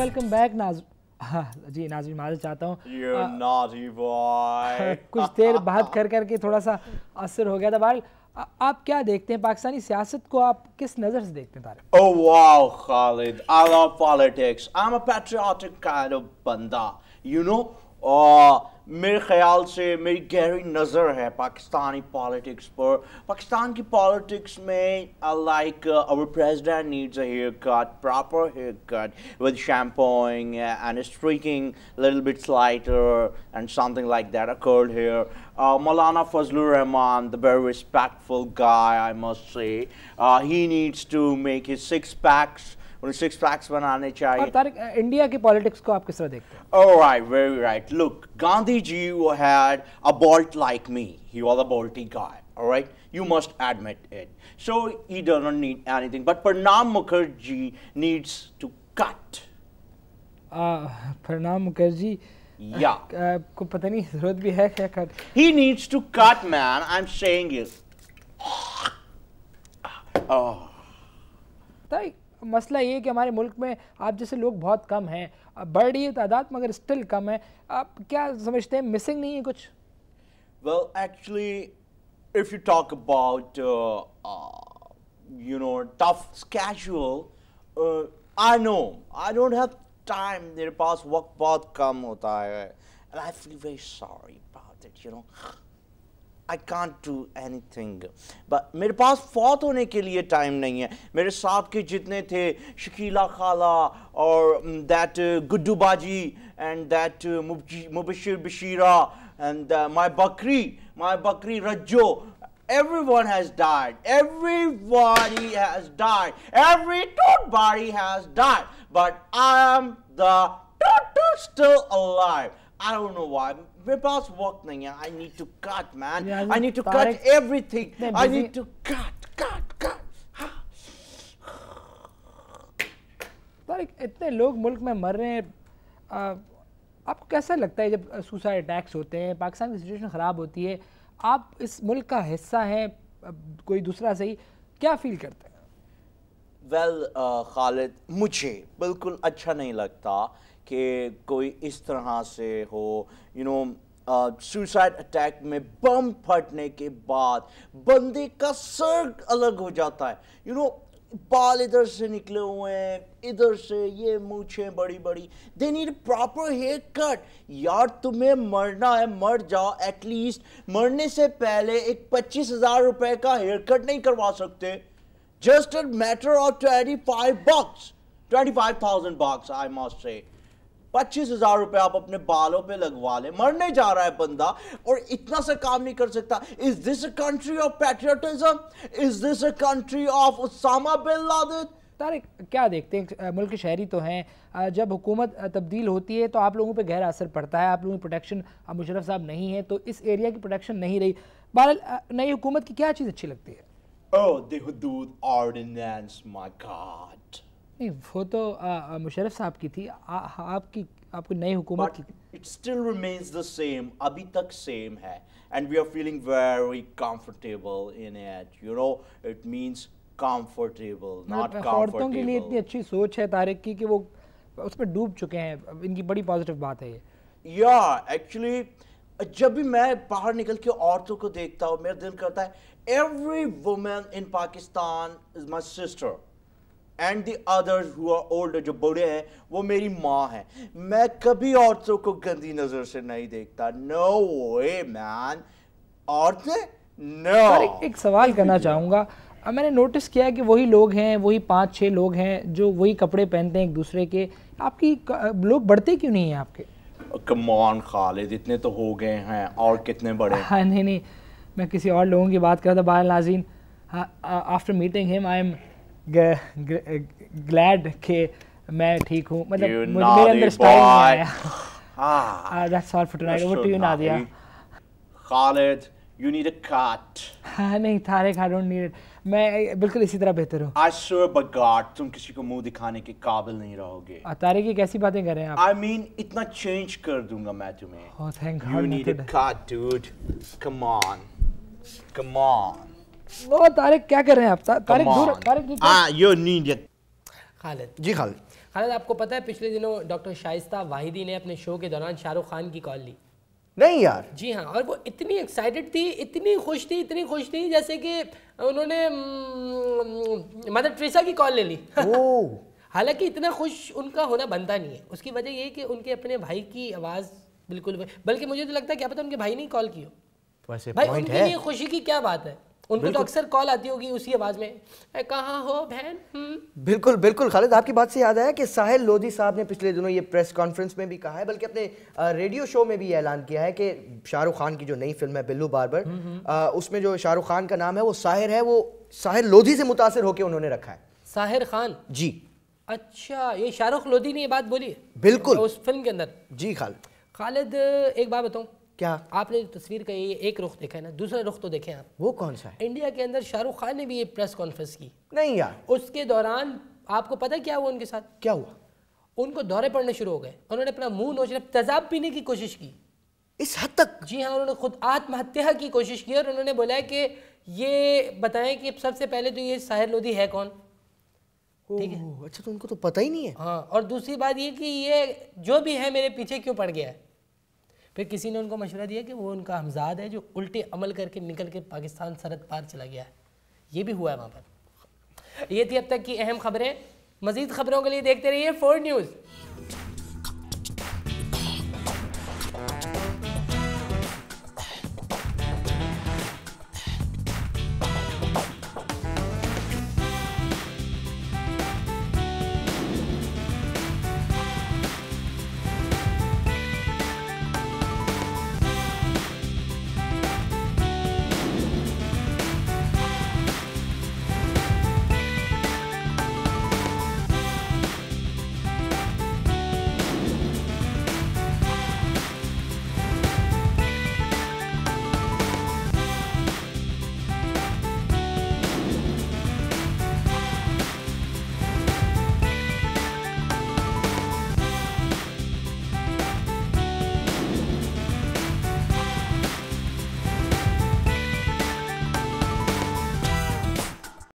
Welcome back नाज हाँ जी नाज़रीन माज़रत चाहता हूँ कुछ देर बात कर करके थोड़ा सा असर हो गया था। बाल आप क्या देखते हैं पाकिस्तानी सियासत को, आप किस नज़र से देखते हैं Tariq? Oh wow, Khalid, I love politics. I'm a patriotic kind of banda, you know. मेरे ख्याल से मेरी गहरी नज़र है पाकिस्तानी पॉलिटिक्स पर। पाकिस्तान की पॉलिटिक्स में like our president needs a haircut, proper haircut with shampooing and streaking a little bit slighter and something like that, a curled hair. Maulana Fazlur Rahman, the very respectful guy, I must say, he needs to make his six packs बनाने चाहिए। और Tariq India की politics को आप किस तरह देखते हैं? All right, very right. Look, Gandhi ji had a bolt like me. He was a bolty guy. All right, you must admit it. So he doesn't need anything. But Pranab Mukherjee needs to cut. Pranab Mukherjee, yeah, को पता नहीं जरूरत भी है क्या cut? He needs to cut, man. I'm saying it. Tariq मसला ये कि हमारे मुल्क में आप जैसे लोग बहुत कम हैं, बढ़ रही है तादाद मगर स्टिल कम है। आप क्या समझते हैं, मिसिंग नहीं है कुछ? Well, actually, if you talk about you know, tough schedule, I know I don't have time. मेरे पास वक्त बहुत कम होता है, and I feel very sorry about it. You know, I can't do anything. But मेरे पास फौत होने के लिए टाइम नहीं है। मेरे साथ के जितने थे शकीला खाला और that गुड्डू बाजी and that Mubashir Bashira and my bakri Rajjo, everyone has died. Everybody has died. Every body has died. But I am the still alive. I don't know why. मेरे पास वक्त नहीं है. I need to cut, man. I need to cut everything. I need to cut. Tariq, इतने लोग मुल्क में मर रहे हैं, आपको कैसा लगता है जब सुसाइड अटैक्स होते हैं, पाकिस्तान की सिचुएशन ख़राब होती है, आप इस मुल्क का हिस्सा हैं, कोई दूसरा सही, क्या फील करते हैं? वेल खालिद, मुझे बिल्कुल अच्छा नहीं लगता कि कोई इस तरह से हो। यू नो, सुसाइड अटैक में बम फटने के बाद बंदे का सर अलग हो जाता है। यू नो, बाल इधर से निकले हुए हैं, इधर से ये मूछें बड़ी बड़ी। They need proper haircut. यार, तुम्हें मरना है, मर जाओ। एटलीस्ट मरने से पहले एक 25,000 रुपए का हेयर कट नहीं करवा सकते? Just a matter of 25,000 bucks, I must say. 25,000 रुपए आप अपने बालों पे लगवा ले। मरने जा रहा है बंदा और इतना सा काम नहीं कर सकता। Is this a country of patriotism? Is this a country of Osama bin Laden? Tariq, क्या देखते हैं, मुल्क के शहरी तो हैं, जब हुकूमत तब्दील होती है तो आप लोगों पे गहरा असर पड़ता है। आप लोगों की प्रोटेक्शन, अब मुशर्रफ साहब नहीं है तो इस एरिया की प्रोटेक्शन नहीं रही। बहरहाल, नई हुकूमत की क्या चीज़ अच्छी लगती है? Oh, the Hudud Ordinance, my God. नहीं, वो तो मुशर्रफ साहब की थी। आपकी नई हुकूमत की। It still remains the same. अभी तक same है, and we are feeling very comfortable in it. You know, it means comfortable, not comfortable. औरतों के लिए इतनी अच्छी सोच है तारिक की कि वो उसमें डूब चुके हैं। इनकी बड़ी पॉजिटिव बात है ये। Yeah, actually, जब भी मैं बाहर निकल के औरतों को देखता हूँ, मेरा दिल करता है every woman in Pakistan is my sister. And the others who are older, जो बड़े हैं, वो मेरी माँ है। मैं कभी औरतों को गंदी नजर से नहीं देखता। No way, man. औरतें? No. एक सवाल करना चाहूँगा। मैंने नोटिस किया कि वही लोग हैं, वही 5-6 लोग हैं जो वही कपड़े पहनते हैं एक दूसरे के। आपकी लोग बढ़ते क्यों नहीं हैं आपके? Come on, खालिद, इतने तो हो गए हैं, और कितने बड़े? हाँ, नहीं, मैं किसी और लोगों की बात कर रहा था। बाहर नाज़रीन, after meeting him I am glad कि मैं ठीक हूँ। मतलब मेरे अंदर स्टाइल नहीं आया। That's all for tonight. Over to you, Nadia. Khalid, you need a cut. हाँ, नहीं Tariq, I don't need it. मैं बिल्कुल इसी तरह बेहतर हूँ। I swear by God, तुम किसी को मुंह दिखाने के काबिल नहीं रहोगे। तारिक, ये कैसी बातें कर रहे हैं आप? I mean, इतना चेंज कर दूंगा मैं तुम्हें। Oh, thank God. You need a cut, dude. Come on. वो तारिक, क्या कर रहे हैं आप? तारिक दूर, Tariq you need it. Khalid जी, खालिद, आपको पता है पिछले दिनों डॉक्टर शाइस्ता वाहिदी ने अपने शो के दौरान शाहरुख खान की कॉल ली? नहीं यार। जी हाँ, और वो इतनी एक्साइटेड थी, इतनी खुश थी जैसे कि उन्होंने मदर टेरेसा की कॉल ले ली। हालांकि इतना खुश उनका होना बनता नहीं है। उसकी वजह ये कि उनके अपने भाई की आवाज़ बिल्कुल, बल्कि मुझे तो लगता है क्या पता उनके भाई ने कॉल की हो। वैसे भाई पॉइंट उनके है। लिए खुशी की क्या बात है, उनको तो अक्सर कॉल आती होगी उसी आवाज़ में, कहाँ हो बहन। बिल्कुल बिल्कुल खालिद, आपकी बात से याद आया कि साहिल लोधी साहब ने पिछले दिनों ये प्रेस कॉन्फ्रेंस में भी कहा है, बल्कि अपने रेडियो शो में भी ये ऐलान किया है कि शाहरुख खान की जो नई फिल्म है बिल्लू बार्बर, उसमें जो शाहरुख खान का नाम है वो साहिर है, वो साहिर लोधी से मुतासिर होकर उन्होंने रखा है। साहिर खान जी। अच्छा, ये शाहरुख लोधी ने ये बात बोली है बिल्कुल उस फिल्म के अंदर? जी खालिद। खालिद, एक बात बताऊं, क्या? आपने जो तस्वीर का ये एक रुख देखा है ना, दूसरा रुख तो देखें आप। वो कौन सा है? इंडिया के अंदर शाहरुख खान ने भी ये प्रेस कॉन्फ्रेंस की। नहीं यार। उसके दौरान आपको पता है क्या हुआ उनके साथ? क्या हुआ? उनको दौरे पड़ने शुरू हो गए, उन्होंने अपना मुंह नोचना, तेजाब पीने की कोशिश की। इस हद तक? जी हाँ, उन्होंने खुद आत्महत्या की कोशिश की और उन्होंने बोला है कि ये बताएं कि सबसे पहले तो ये साहिर लोधी है कौन। ठीक है, अच्छा, तो उनको तो पता ही नहीं है। हाँ, और दूसरी बात ये कि ये जो भी है मेरे पीछे क्यों पड़ गया है। फिर किसी ने उनको मशवरा दिया कि वो उनका हमजाद है जो उल्टे अमल करके निकल के पाकिस्तान सरहद पार चला गया है। ये भी हुआ है वहाँ पर। ये थी अब तक की अहम खबरें। मज़ीद खबरों के लिए देखते रहिए 4 न्यूज़।